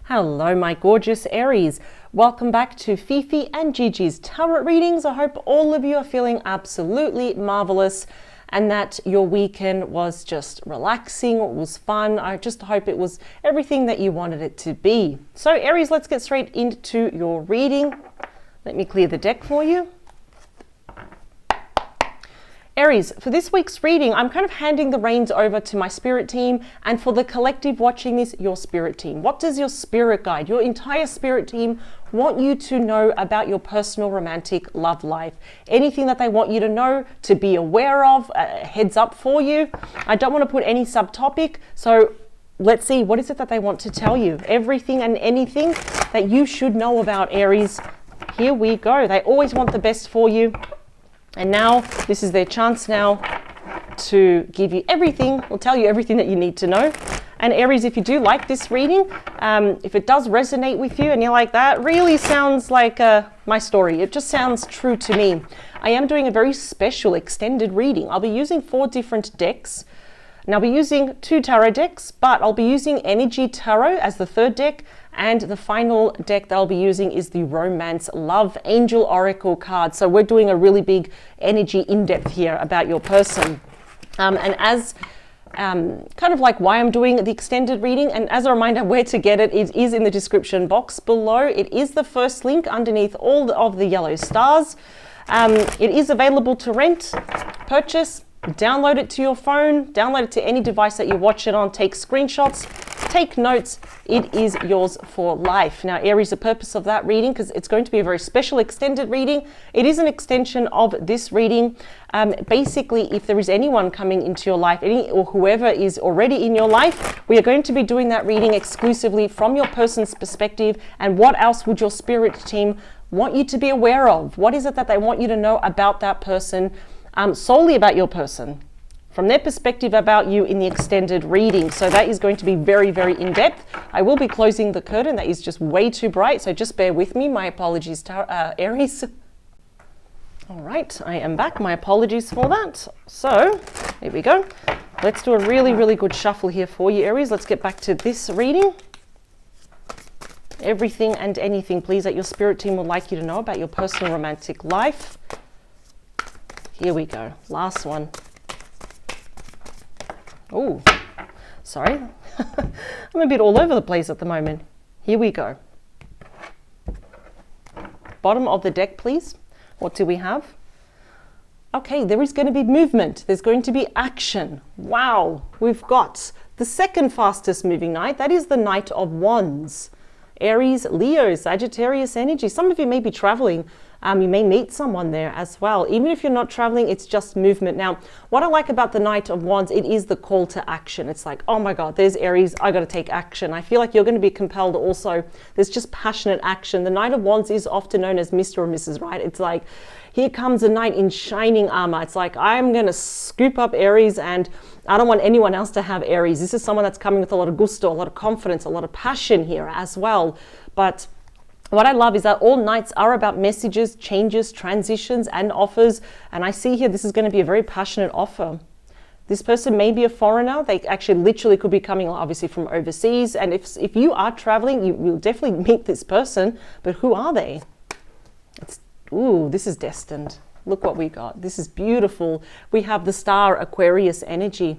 Hello, my gorgeous Aries. Welcome back to Fifi and Gigi's tarot readings. I hope all of you are feeling absolutely marvelous and that your weekend was just relaxing, it was fun. I just hope it was everything that you wanted it to be. So Aries, let's get straight into your reading. Let me clear the deck for you. Aries, for this week's reading, I'm kind of handing the reins over to my spirit team, and for the collective watching this, your spirit team. What does your spirit guide, your entire spirit team, want you to know about your personal romantic love life? Anything that they want you to know, to be aware of, heads up for you. I don't want to put any subtopic, so let's see, what is it that they want to tell you? Everything and anything that you should know about, Aries. Here we go. They always want the best for you. And now, this is their chance now to give you everything, or tell you everything that you need to know. And Aries, if you do like this reading, if it does resonate with you and you're like, that really sounds like my story, it just sounds true to me, I am doing a very special extended reading. I'll be using 4 different decks. And I'll be using 2 tarot decks, but I'll be using Energy Tarot as the 3rd deck, and the final deck that I'll be using is the Romance Love Angel Oracle card. So we're doing a really big energy in-depth here about your person. And as kind of like why I'm doing the extended reading, and as a reminder where to get it, it is in the description box below. It is the first link underneath all of the yellow stars. It is available to rent, purchase, download it to your phone, download it to any device that you watch it on, take screenshots, take notes. It is yours for life. Now, Aries, the purpose of that reading, because it's going to be a very special extended reading, it is an extension of this reading. Basically, if there is anyone coming into your life, or whoever is already in your life, we are going to be doing that reading exclusively from your person's perspective. And what else would your spirit team want you to be aware of? What is it that they want you to know about that person? Solely about your person, from their perspective about you in the extended reading. So that is going to be very, very in-depth. I will be closing the curtain. That is just way too bright, so just bear with me. My apologies, Aries. All right, I am back. My apologies for that. So here we go. Let's do a really, really good shuffle here for you, Aries. Let's get back to this reading. Everything and anything, please, that your spirit team would like you to know about your personal romantic life. Here we go. Last one. Oh, sorry. I'm a bit all over the place at the moment. Here we go. Bottom of the deck, please. What do we have? Okay, there is going to be movement. There's going to be action. Wow. We've got the second fastest moving knight. That is the Knight of Wands. Aries, Leo, Sagittarius energy. Some of you may be traveling. You may meet someone there as well. Even if you're not traveling, it's just movement. Now, what I like about the Knight of Wands, it is the call to action. It's like, oh my God, there's Aries, I got to take action. I feel like you're going to be compelled also. There's just passionate action. The Knight of Wands is often known as Mr. or Mrs. Right. It's like, here comes a knight in shining armor. It's like, I'm going to scoop up Aries, and I don't want anyone else to have Aries. This is someone that's coming with a lot of gusto, a lot of confidence, a lot of passion here as well. But what I love is that all nights are about messages, changes, transitions, and offers. And I see here, this is going to be a very passionate offer. This person may be a foreigner. They actually literally could be coming obviously from overseas. And if you are traveling, you will definitely meet this person. But who are they? Ooh, this is destined. Look what we got. This is beautiful. We have the star Aquarius energy.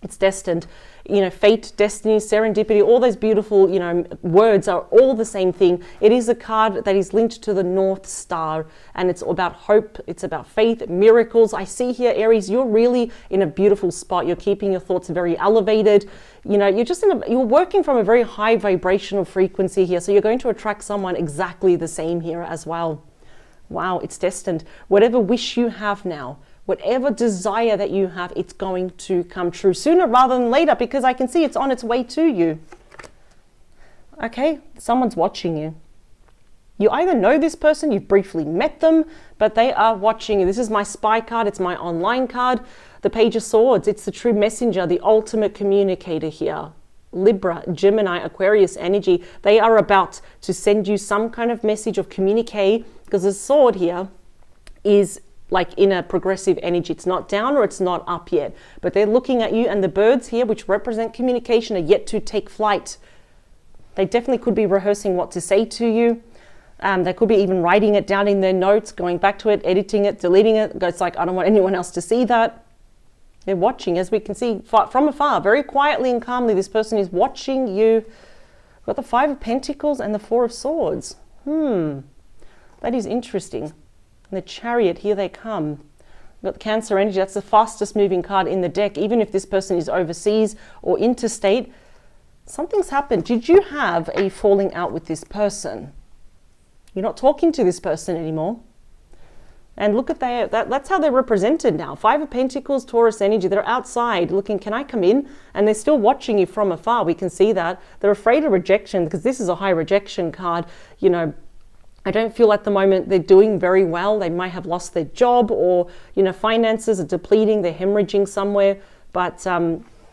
It's destined. You know, fate, destiny, serendipity, all those beautiful, you know, words are all the same thing. It is a card that is linked to the North Star, and it's about hope. It's about faith, miracles. I see here, Aries, you're really in a beautiful spot. You're keeping your thoughts very elevated. You know, you're working from a very high vibrational frequency here. So you're going to attract someone exactly the same here as well. Wow, it's destined. Whatever wish you have now, whatever desire that you have, it's going to come true sooner rather than later, because I can see it's on its way to you. Okay, someone's watching you. You either know this person, you've briefly met them, but they are watching you. This is my spy card. It's my online card. The Page of Swords. It's the true messenger, the ultimate communicator here. Libra, Gemini, Aquarius energy. They are about to send you some kind of message of communique, because the sword here is like in a progressive energy. It's not down or it's not up yet, but they're looking at you, and the birds here, which represent communication, are yet to take flight. They definitely could be rehearsing what to say to you. They could be even writing it down in their notes, going back to it, editing it, deleting it. It's like, I don't want anyone else to see that. They're watching, as we can see from afar, very quietly and calmly. This person is watching you. We've got the Five of Pentacles and the Four of Swords. That is interesting. And the Chariot, here they come. We've got the Cancer energy. That's the fastest moving card in the deck. Even if this person is overseas or interstate, something's happened. Did you have a falling out with this person? You're not talking to this person anymore. And look at that's how they're represented now. Five of Pentacles, Taurus energy. They're outside looking, can I come in? And they're still watching you from afar. We can see that. They're afraid of rejection because this is a high rejection card. You know, I don't feel at the moment they're doing very well. They might have lost their job, or, you know, finances are depleting. They're hemorrhaging somewhere. But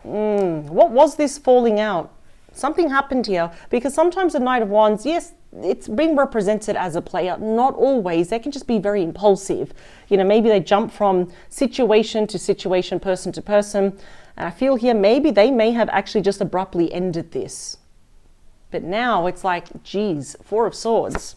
what was this falling out? Something happened here, because sometimes the Knight of Wands, yes, it's being represented as a player. Not always. They can just be very impulsive. You know, maybe they jump from situation to situation, person to person. And I feel here maybe they may have actually just abruptly ended this. But now it's like, geez, Four of Swords.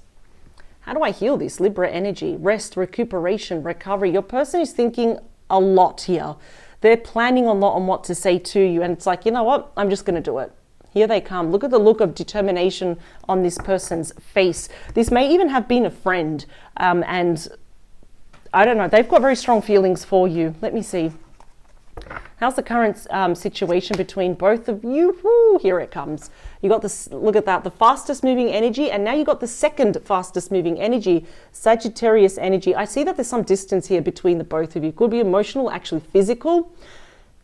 How do I heal this? Libra energy, rest, recuperation, recovery. Your person is thinking a lot here. They're planning a lot on what to say to you. And it's like, you know what? I'm just going to do it. Here they come. Look at the look of determination on this person's face. This may even have been a friend. And I don't know. They've got very strong feelings for you. Let me see. How's the current situation between both of you? Woo, here it comes. You got this, look at that, the fastest moving energy, and now you got the second fastest moving energy, Sagittarius energy. I see that there's some distance here between the both of you. Could be emotional, actually physical.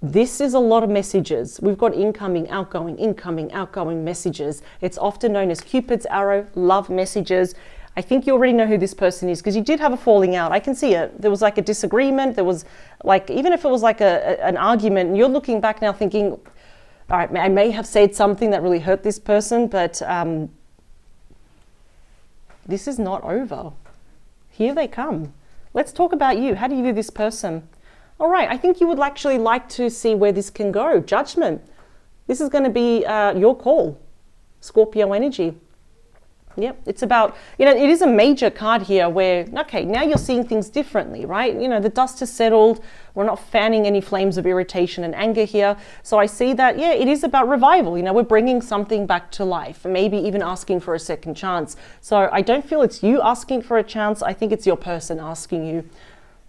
This is a lot of messages. We've got incoming, outgoing messages. It's often known as Cupid's arrow, love messages. I think you already know who this person is, because you did have a falling out. I can see it. There was like a disagreement. There was like, even if it was like an argument, and you're looking back now thinking, all right, I may have said something that really hurt this person, but this is not over. Here they come. Let's talk about you. How do you view this person? All right, I think you would actually like to see where this can go. Judgment. This is going to be your call. Scorpio energy. Yep, it's about, you know, it is a major card here where, okay, now you're seeing things differently, right? You know, the dust has settled. We're not fanning any flames of irritation and anger here. So I see that, yeah, it is about revival. You know, we're bringing something back to life, maybe even asking for a second chance. So I don't feel it's you asking for a chance. I think it's your person asking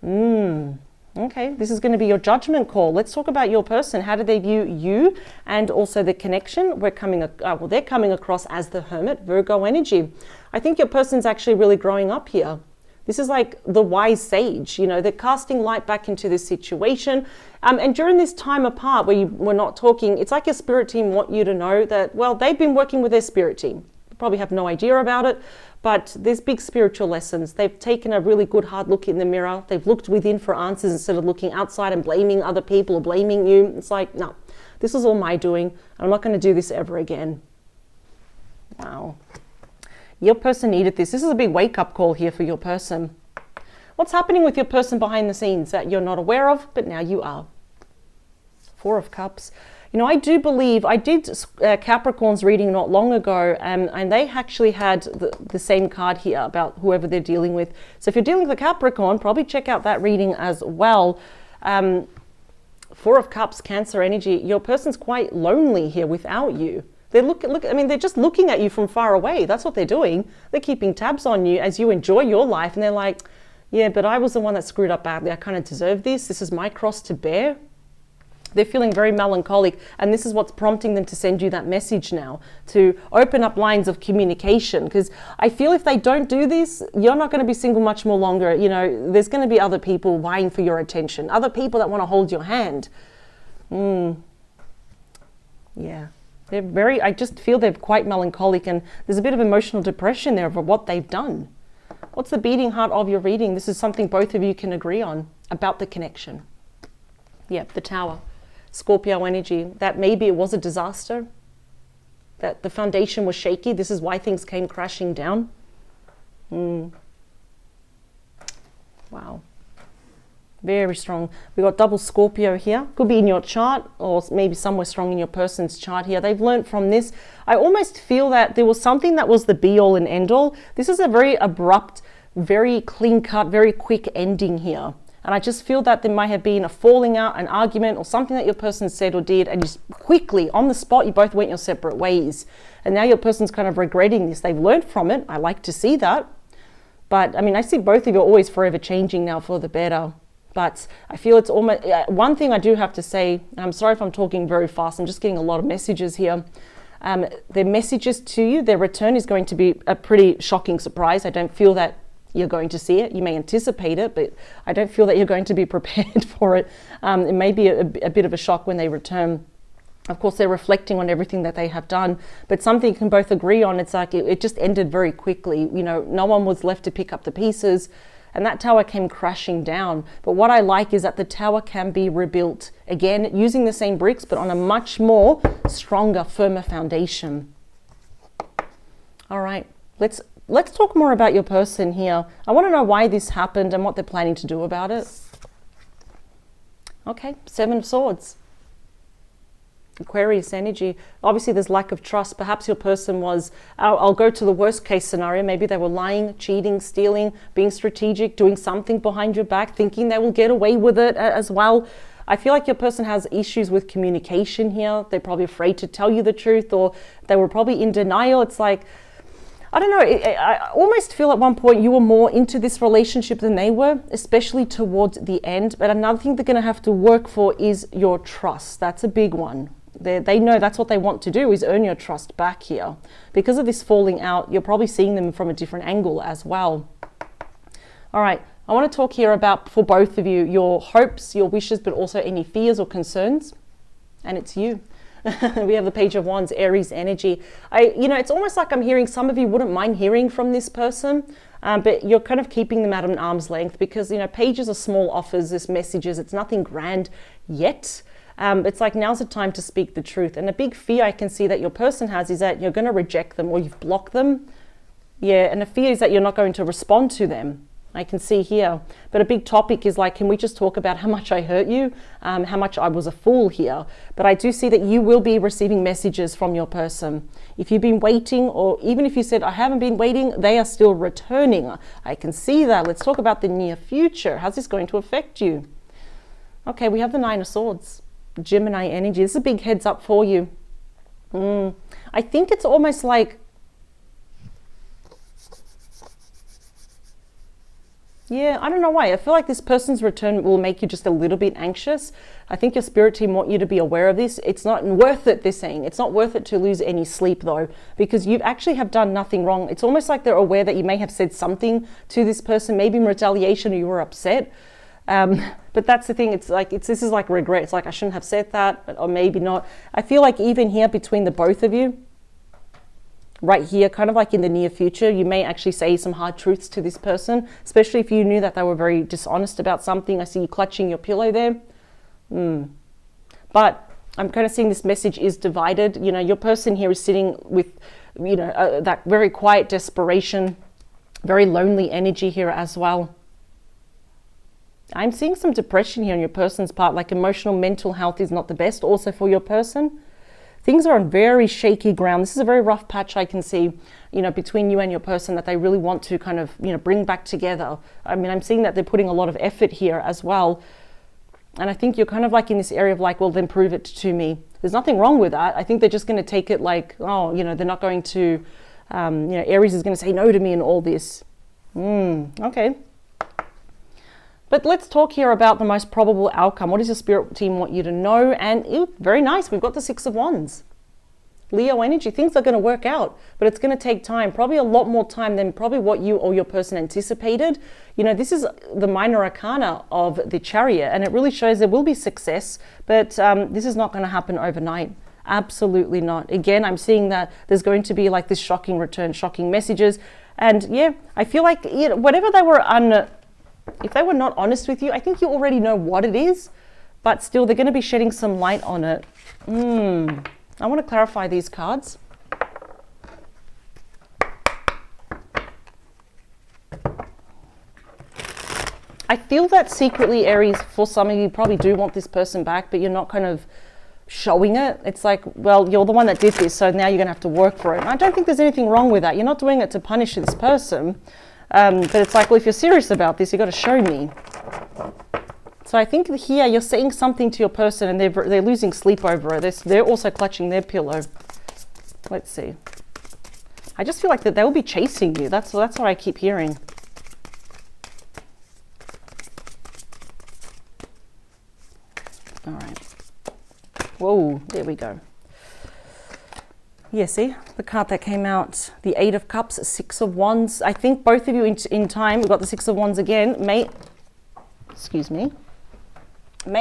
you. Okay, this is going to be your judgment call. Let's talk about your person. How do they view you, and also the connection? We're coming, well, they're coming across as the Hermit, Virgo energy. I think your person's actually really growing up here. This is like the wise sage. You know, they're casting light back into this situation. And during this time apart where you were not talking, it's like your spirit team want you to know that, well, they've been working with their spirit team. You probably have no idea about it. But there's big spiritual lessons. They've taken a really good hard look in the mirror. They've looked within for answers instead of looking outside and blaming other people or blaming you. It's like, no, this is all my doing. I'm not going to do this ever again. Wow. Your person needed this. This is a big wake-up call here for your person. What's happening with your person behind the scenes that you're not aware of, but now you are? Four of Cups. You know, I do believe, I did Capricorn's reading not long ago, and they actually had the same card here about whoever they're dealing with. So if you're dealing with a Capricorn, probably check out that reading as well. Four of Cups, Cancer energy. Your person's quite lonely here without you. They look, I mean, they're just looking at you from far away. That's what they're doing. They're keeping tabs on you as you enjoy your life. And they're like, yeah, but I was the one that screwed up badly. I kind of deserve this. This is my cross to bear. They're feeling very melancholic, and this is what's prompting them to send you that message now, to open up lines of communication, because I feel if they don't do this, you're not going to be single much more longer. You know, there's going to be other people vying for your attention, other people that want to hold your hand. Yeah, they're very, I just feel they're quite melancholic, and there's a bit of emotional depression there over what they've done. What's the beating heart of your reading? This is something both of you can agree on about the connection. Yeah, the Tower. Scorpio energy, that maybe it was a disaster, that the foundation was shaky. This is why things came crashing down. Wow. Very strong. We got double Scorpio here. Could be in your chart or maybe somewhere strong in your person's chart here. They've learned from this. I almost feel that there was something that was the be all and end all. This is a very abrupt, very clean cut, very quick ending here. And I just feel that there might have been a falling out, an argument, or something that your person said or did, and just quickly, on the spot, you both went your separate ways. And now your person's kind of regretting this. They've learned from it. I like to see that. But, I mean, I see both of you are always forever changing now for the better. But I feel it's almost, one thing I do have to say, and I'm sorry if I'm talking very fast, I'm just getting a lot of messages here. Their messages to you, their return is going to be a pretty shocking surprise. I don't feel that you're going to see it. You may anticipate it, but I don't feel that you're going to be prepared for it. It may be a bit of a shock when they return. Of course, they're reflecting on everything that they have done, but something you can both agree on. It's like it just ended very quickly. You know, no one was left to pick up the pieces, and that tower came crashing down. But what I like is that the tower can be rebuilt again using the same bricks, but on a much more stronger, firmer foundation. All right, let's talk more about your person here. I want to know why this happened and what they're planning to do about it. Okay, Seven of Swords. Aquarius energy. Obviously there's lack of trust. Perhaps your person was, I'll go to the worst case scenario. Maybe they were lying, cheating, stealing, being strategic, doing something behind your back, thinking they will get away with it as well. I feel like your person has issues with communication here. They're probably afraid to tell you the truth, or they were probably in denial. It's like, I don't know, I almost feel at one point you were more into this relationship than they were, especially towards the end. But another thing they're going to have to work for is your trust. That's a big one. They know that's what they want to do, is earn your trust back here. Because of this falling out, you're probably seeing them from a different angle as well. All right, I want to talk here about, for both of you, your hopes, your wishes, but also any fears or concerns. And it's you. We have the Page of Wands, Aries energy. It's almost like I'm hearing some of you wouldn't mind hearing from this person, but you're kind of keeping them at an arm's length because, pages are small offers, this messages, it's nothing grand yet. It's like now's the time to speak the truth. And a big fear I can see that your person has is that you're going to reject them or you've blocked them. Yeah, and the fear is that you're not going to respond to them. I can see here. But a big topic is like, can we just talk about how much I hurt you? How much I was a fool here? But I do see that you will be receiving messages from your person. If you've been waiting, or even if you said, I haven't been waiting, they are still returning. I can see that. Let's talk about the near future. How's this going to affect you? Okay, we have the Nine of Swords. Gemini energy. This is a big heads up for you. I think it's almost like, yeah, I don't know why. I feel like this person's return will make you just a little bit anxious. I think your spirit team want you to be aware of this. It's not worth it, they're saying. It's not worth it to lose any sleep though, because you actually have done nothing wrong. It's almost like they're aware that you may have said something to this person, maybe in retaliation or you were upset. But that's the thing, this is like regret. It's like, I shouldn't have said that, or maybe not. I feel like even here between the both of you, right here, kind of like in the near future, you may actually say some hard truths to this person, especially if you knew that they were very dishonest about something. I see you clutching your pillow there. But I'm kind of seeing this message is divided. Your person here is sitting with, that very quiet desperation, very lonely energy here as well. I'm seeing some depression here on your person's part, like emotional, mental health is not the best also for your person. Things are on very shaky ground. This is a very rough patch I can see, between you and your person that they really want to kind of, bring back together. I mean, I'm seeing that they're putting a lot of effort here as well. And I think you're kind of like in this area of like, well, then prove it to me. There's nothing wrong with that. I think they're just going to take it like, oh, they're not going to, Aries is going to say no to me and all this. Okay. But let's talk here about the most probable outcome. What does your spirit team want you to know? And very nice, we've got the Six of Wands. Leo energy, things are going to work out, but it's going to take time, probably a lot more time than probably what you or your person anticipated. This is the minor arcana of the Chariot, and it really shows there will be success, but this is not going to happen overnight. Absolutely not. Again, I'm seeing that there's going to be like this shocking return, shocking messages. And yeah, I feel like whatever they were if they were not honest with you, I think you already know what it is, but still they're going to be shedding some light on it. I want to clarify these cards. I feel that secretly, Aries, for some of you probably do want this person back, but you're not kind of showing it. It's like, well, you're the one that did this, so now you're going to have to work for it. And I don't think there's anything wrong with that. You're not doing it to punish this person. But it's like, well, if you're serious about this, you've got to show me. So I think here you're saying something to your person and they're losing sleep over it. They're also clutching their pillow. Let's see. I just feel like that they will be chasing you. That's what I keep hearing. All right. Whoa, there we go. Yeah, see the card that came out, the Eight of Cups, Six of Wands. I think both of you in time, we've got the Six of Wands again, may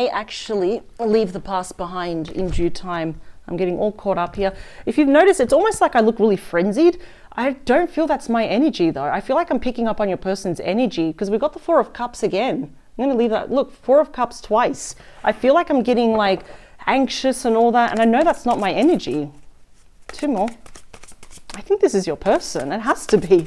actually leave the past behind in due time. I'm getting all caught up here. If you've noticed, it's almost like I look really frenzied. I don't feel that's my energy though. I feel like I'm picking up on your person's energy because we've got the Four of Cups again. I'm going to leave that. Look, Four of Cups twice. I feel like I'm getting like anxious and all that. And I know that's not my energy. Two more. I think this is your person. It has to be.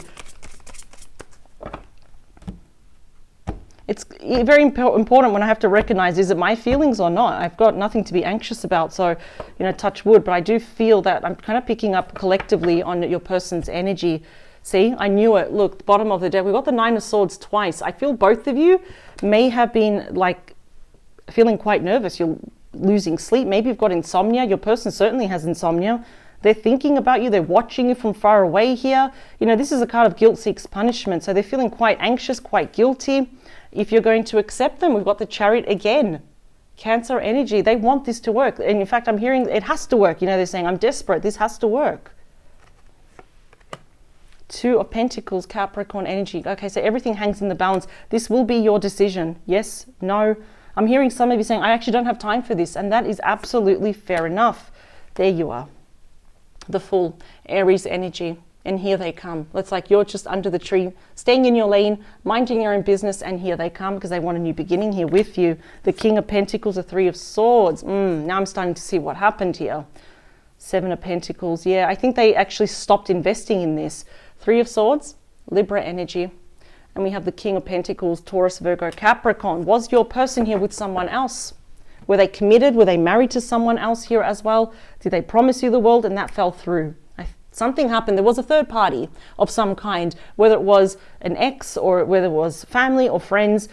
It's very important when I have to recognize, is it my feelings or not? I've got nothing to be anxious about. So, touch wood. But I do feel that I'm kind of picking up collectively on your person's energy. See, I knew it. Look, the bottom of the deck, we've got the Nine of Swords twice. I feel both of you may have been like feeling quite nervous. You're losing sleep. Maybe you've got insomnia. Your person certainly has insomnia. They're thinking about you. They're watching you from far away here. This is a card of guilt seeks punishment. So they're feeling quite anxious, quite guilty. If you're going to accept them, we've got the Chariot again. Cancer energy. They want this to work. And in fact, I'm hearing it has to work. They're saying, I'm desperate. This has to work. Two of Pentacles, Capricorn energy. Okay, so everything hangs in the balance. This will be your decision. Yes, no. I'm hearing some of you saying, I actually don't have time for this. And that is absolutely fair enough. There you are. The Fool, Aries energy. And here they come. It's like you're just under the tree, staying in your lane, minding your own business, and here they come because they want a new beginning here with you. The King of Pentacles, the Three of Swords. Now I'm starting to see what happened here. Seven of Pentacles. Yeah, I think they actually stopped investing in this. Three of Swords, Libra energy. And we have the King of Pentacles, Taurus, Virgo, Capricorn. Was your person here with someone else? Were they committed? Were they married to someone else here as well? Did they promise you the world and that fell through? Something happened. There was a third party of some kind, whether it was an ex or whether it was family or friends.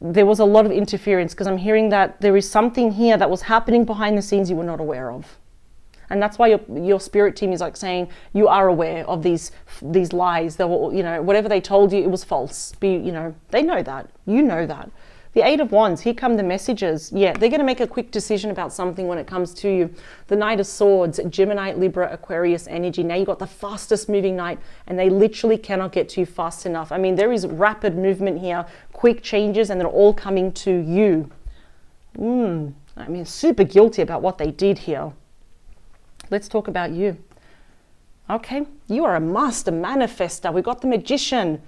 There was a lot of interference because I'm hearing that there is something here that was happening behind the scenes you were not aware of. And that's why your spirit team is like saying you are aware of these lies. They were, whatever they told you, it was false. They know that. You know that. The Eight of Wands, here come the messages. Yeah, they're going to make a quick decision about something when it comes to you. The Knight of Swords, Gemini, Libra, Aquarius energy. Now you've got the fastest moving knight and they literally cannot get to you fast enough. I mean, there is rapid movement here, quick changes, and they're all coming to you. Super guilty about what they did here. Let's talk about you. Okay, you are a master manifester. We've got the Magician.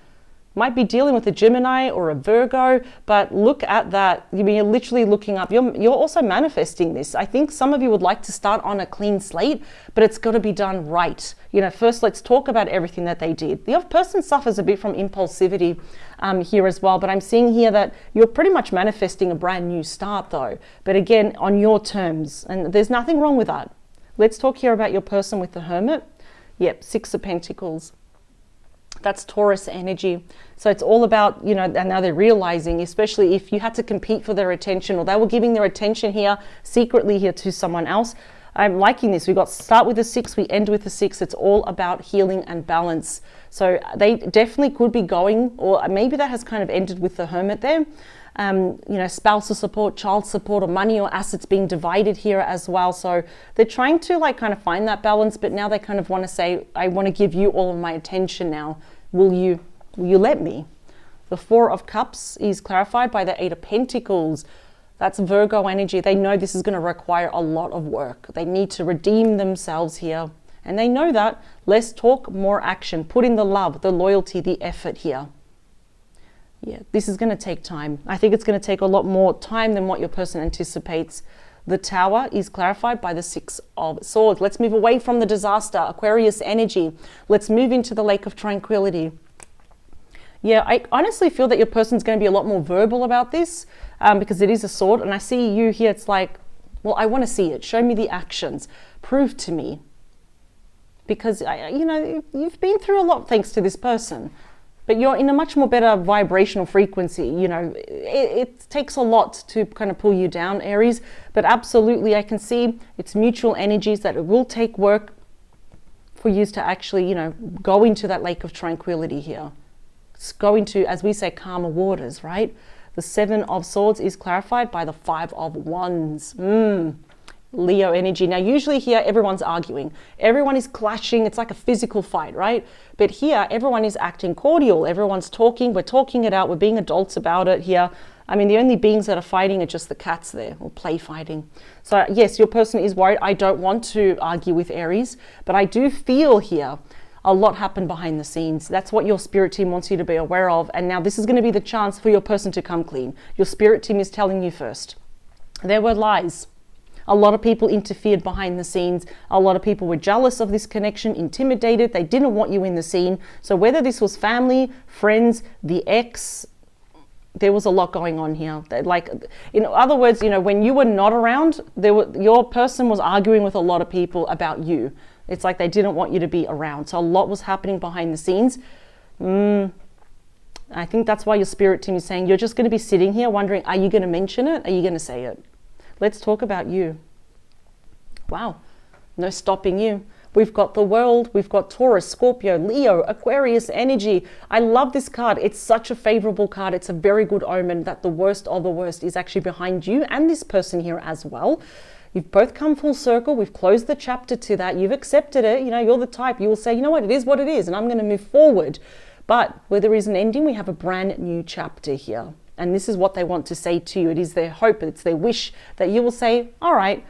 Might be dealing with a Gemini or a Virgo, but look at that. You're literally looking up. You're also manifesting this. I think some of you would like to start on a clean slate, but it's got to be done right. First let's talk about everything that they did. The other person suffers a bit from impulsivity here as well, but I'm seeing here that you're pretty much manifesting a brand new start though, but again, on your terms, and there's nothing wrong with that. Let's talk here about your person with the Hermit. Yep, Six of Pentacles. That's Taurus energy. So it's all about, and now they're realizing, especially if you had to compete for their attention or they were giving their attention here, secretly here to someone else. I'm liking this. We got start with a 6, we end with a 6. It's all about healing and balance. So they definitely could be going, or maybe that has kind of ended with the Hermit there. Spousal support, child support, or money or assets being divided here as well. So they're trying to kind of find that balance, but now they kind of want to say, I want to give you all of my attention now. Will you let me? The Four of Cups is clarified by the Eight of Pentacles. That's Virgo energy. They know this is going to require a lot of work. They need to redeem themselves here. And they know that. Less talk, more action. Put in the love, the loyalty, the effort here. Yeah, this is going to take time. I think it's going to take a lot more time than what your person anticipates. The Tower is clarified by the Six of Swords. Let's move away from the disaster, Aquarius energy. Let's move into the Lake of Tranquility. Yeah, I honestly feel that your person's going to be a lot more verbal about this because it is a sword. And I see you here, it's like, well, I want to see it. Show me the actions. Prove to me. Because, you know, you've been through a lot thanks to this person. But you're in a much more better vibrational frequency. You know, it takes a lot to kind of pull you down, Aries. But absolutely, I can see it's mutual energies that it will take work for you to actually, you know, go into that lake of tranquility here. It's going to, as we say, calmer waters, right? The 7 of Swords is clarified by the 5 of Wands. Leo energy. Now, usually here, everyone's arguing. Everyone is clashing. It's like a physical fight, right? But here, everyone is acting cordial. Everyone's talking. We're talking it out. We're being adults about it here. I mean, the only beings that are fighting are just the cats there, or play fighting. So yes, your person is worried. I don't want to argue with Aries, but I do feel here a lot happened behind the scenes. That's what your spirit team wants you to be aware of. And now this is going to be the chance for your person to come clean. Your spirit team is telling you first. There were lies. A lot of people interfered behind the scenes. A lot of people were jealous of this connection, intimidated. They didn't want you in the scene. So whether this was family, friends, the ex, there was a lot going on here. Like, in other words, you know, when you were not around, your person was arguing with a lot of people about you. It's like they didn't want you to be around. So a lot was happening behind the scenes. I think that's why your spirit team is saying you're just going to be sitting here wondering, are you going to mention it? Are you going to say it? Let's talk about you. Wow. No stopping you. We've got the World. We've got Taurus, Scorpio, Leo, Aquarius energy. I love this card. It's such a favorable card. It's a very good omen that the worst of the worst is actually behind you and this person here as well. You've both come full circle. We've closed the chapter to that. You've accepted it. You know, you're the type. You will say, you know what it is, and I'm going to move forward. But where there is an ending, we have a brand new chapter here. And this is what they want to say to you. It is their hope, it's their wish that you will say, all right,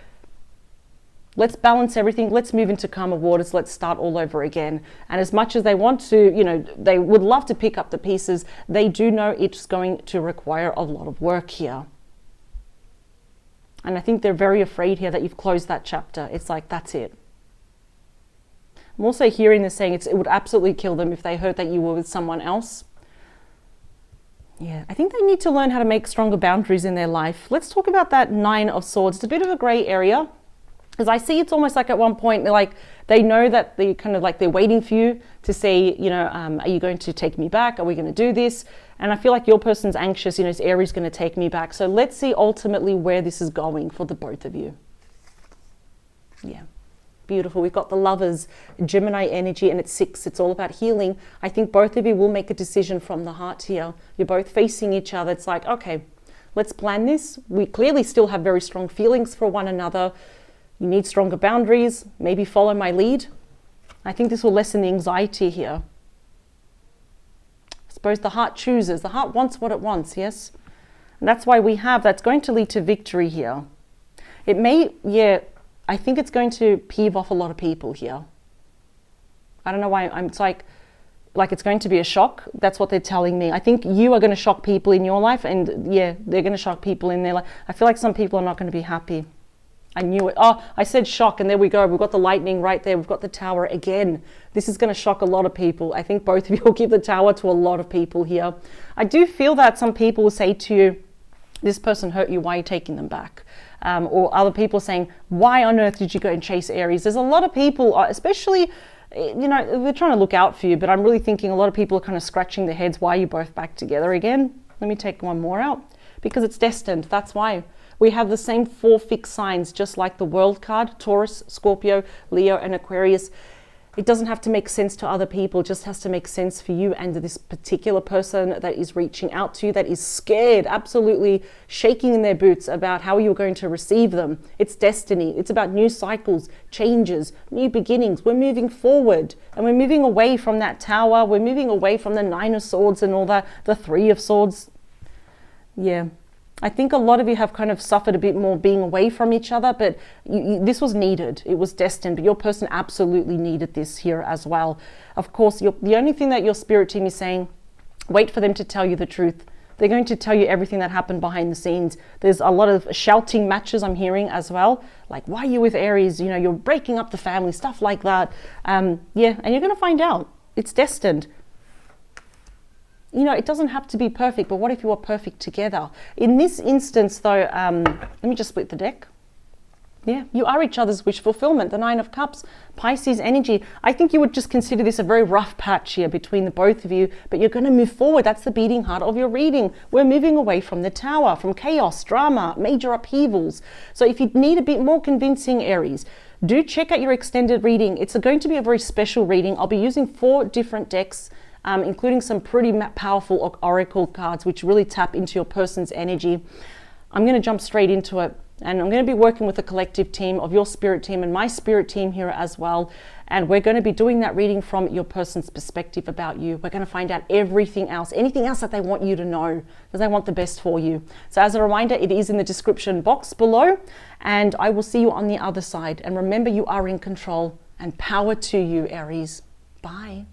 let's balance everything. Let's move into calmer waters. Let's start all over again. And as much as they want to, you know, they would love to pick up the pieces, they do know it's going to require a lot of work here. And I think they're very afraid here that you've closed that chapter. It's like, that's it. I'm also hearing this saying it would absolutely kill them if they heard that you were with someone else. Yeah, I think they need to learn how to make stronger boundaries in their life. Let's talk about that 9 of Swords. It's a bit of a gray area. Because I see it's almost like at one point, they know that they kind of like they're waiting for you to say, you know, are you going to take me back? Are we going to do this? And I feel like your person's anxious, you know, is Aries going to take me back? So let's see ultimately where this is going for the both of you. Yeah. Beautiful. We've got the Lovers, Gemini energy, and it's 6. It's all about healing. I think both of you will make a decision from the heart here. You're both facing each other. It's like, okay, let's plan this. We clearly still have very strong feelings for one another. You need stronger boundaries. Maybe follow my lead. I think this will lessen the anxiety here. I suppose the heart chooses. The heart wants what it wants, yes? And that's why we have, that's going to lead to victory here. It may, yeah, I think it's going to peeve off a lot of people here. I don't know why. It's like it's going to be a shock. That's what they're telling me. I think you are going to shock people in your life, and yeah, they're going to shock people in their life. I feel like some people are not going to be happy. I knew it. Oh, I said shock, and there we go. We've got the lightning right there. We've got the Tower again. This is going to shock a lot of people. I think both of you will give the Tower to a lot of people here. I do feel that some people will say to you, this person hurt you, why are you taking them back? Or other people saying, why on earth did you go and chase Aries? There's a lot of people, especially, you know, they're trying to look out for you, but I'm really thinking a lot of people are kind of scratching their heads, why are you both back together again? Let me take one more out. Because it's destined, that's why. We have the same 4 fixed signs, just like the World card, Taurus, Scorpio, Leo, and Aquarius. It doesn't have to make sense to other people, it just has to make sense for you and this particular person that is reaching out to you, that is scared, absolutely shaking in their boots about how you're going to receive them. It's destiny. It's about new cycles, changes, new beginnings. We're moving forward and we're moving away from that Tower. We're moving away from the 9 of Swords and all that, the 3 of Swords. Yeah. I think a lot of you have kind of suffered a bit more being away from each other, but this was needed. It was destined, but your person absolutely needed this here as well. Of course, the only thing that your spirit team is saying, wait for them to tell you the truth. They're going to tell you everything that happened behind the scenes. There's a lot of shouting matches I'm hearing as well. Like, why are you with Aries? You know, you're breaking up the family, stuff like that. Yeah, and you're going to find out. It's destined. you know, it doesn't have to be perfect, but what if you are perfect together? In this instance, though, let me just split the deck. Yeah, you are each other's wish fulfillment. The Nine of Cups, Pisces energy. I think you would just consider this a very rough patch here between the both of you, but you're going to move forward. That's the beating heart of your reading. We're moving away from the Tower, from chaos, drama, major upheavals. So if you need a bit more convincing, Aries, do check out your extended reading. It's going to be a very special reading. I'll be using 4 different decks, including some pretty powerful oracle cards, which really tap into your person's energy. I'm going to jump straight into it. And I'm going to be working with a collective team of your spirit team and my spirit team here as well. And we're going to be doing that reading from your person's perspective about you. We're going to find out everything else, anything else that they want you to know, because they want the best for you. So as a reminder, it is in the description box below, and I will see you on the other side. And remember, you are in control, and power to you, Aries. Bye.